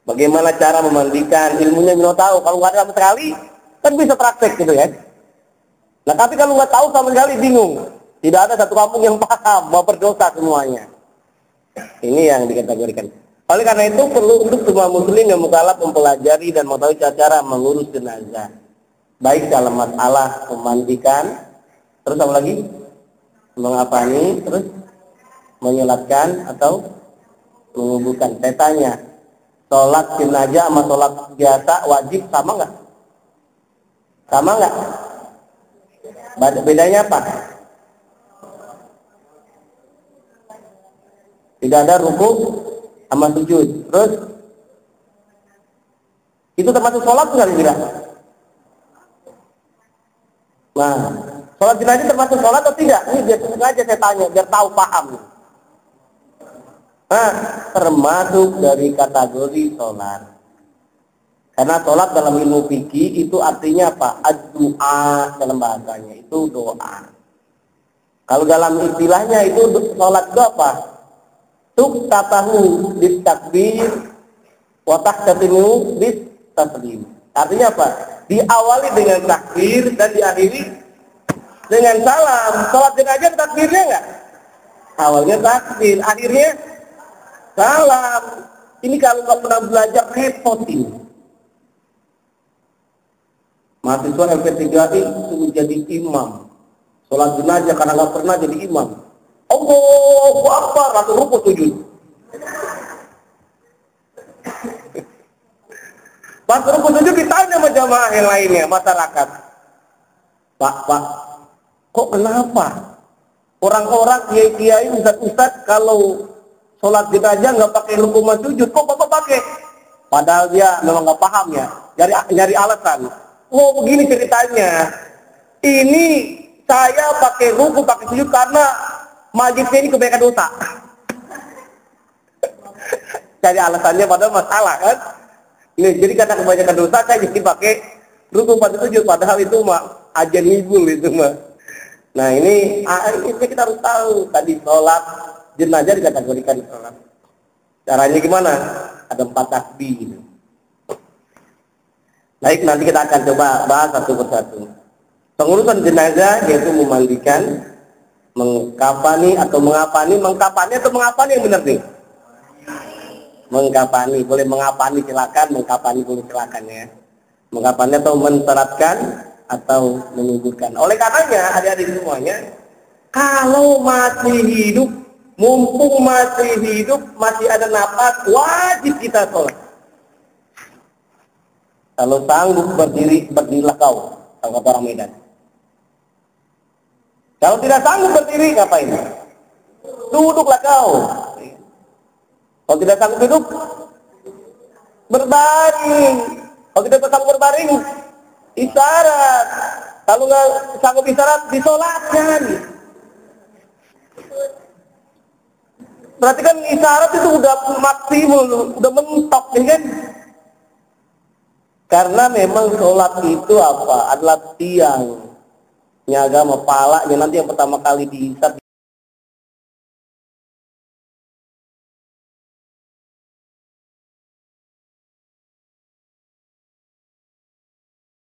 Bagaimana cara memandikan, ilmunya minimal tahu. Kalau nggak ada sama sekali, kan bisa praktek gitu ya. Nah tapi kalau nggak tahu sama sekali bingung. Tidak ada satu kampung yang paham mau berdosa semuanya. Ini yang dikategorikan. Oleh karena itu perlu untuk semua muslim yang mukallaf mempelajari dan mengetahui cara mengurus jenazah. Baik dalam masalah memandikan, terus apa lagi? Mengapani, terus menyolatkan atau menguburkan. Saya tanya, sholat jenazah sama sholat biasa wajib sama nggak? Sama nggak? Bedanya apa? Tidak ada ruku sama sujud. Terus itu termasuk sholat nggak tidak? Nah, sholat jenazah termasuk sholat atau tidak? Ini biar sengaja saya tanya, biar tahu paham. Nah, termasuk dari kategori sholat. Karena sholat dalam ilmu fikih itu artinya apa? Ad-du'a dalam bahasanya, itu doa. Kalau dalam istilahnya itu sholat itu apa? Tuktatahu bitakbir wa tahtatimu bitaslim. Artinya apa? Diawali dengan takbir dan diakhiri dengan salam. Sholat jenazah takbirnya enggak? Awalnya takbir, akhirnya salam. Ini kalau nggak pernah belajar repot ini. Mahasiswa LP3I itu jadi imam. Sholat jenazah karena nggak pernah jadi imam. Allahu Akbar, langsung rukuk sujud. Pas rukuk sujud ditanya sama jamaah yang lainnya, masyarakat. Pak, kok kenapa? Orang-orang kiai-kiai, ustaz-ustaz kalau sholat jenazah nggak pakai rukuk sama sujud, kok bapak pakai? Padahal dia memang nggak paham ya, nyari alasan. Oh begini ceritanya. Ini saya pakai rukuk, pakai sujud karena majlisnya ini kebanyakan dosa. Cari alasannya padahal masalah kan. Ini jadi karena kebanyakan dosa saya jadi pakai rukuk pada sujud. Padahal itu mah ajan ngibul itu mah. Nah ini kita harus tahu. Tadi sholat jenazah dikategorikan sholat. Caranya gimana? Ada 4 tasbih gitu. Baik, nanti kita akan coba bahas satu persatu. Pengurusan jenazah yaitu memandikan, mengkafani atau mengapani. Mengkafani atau mengapani yang benar nih? Mengkafani, boleh mengapani silakan, mengkafani boleh silakan ya. Mengkafani atau menseratkan atau menguburkan. Oleh karenanya adik-adik semuanya, kalau masih hidup, mumpung masih hidup, masih ada nafas, wajib kita sholat. Kalau sanggup berdiri, berdirilah kau, kata orang Medan. Kalau tidak sanggup berdiri, ngapain? Duduklah kau. Kalau tidak sanggup duduk, berbaring. Kalau tidak sanggup berbaring, isyarat. Kalau nggak sanggup isyarat, disolatkan. Berarti kan isyarat itu udah maksimal, udah mentok, ya kan? Karena memang sholat itu apa? Adalah tiangnya agama, palanya nanti yang pertama kali dihisab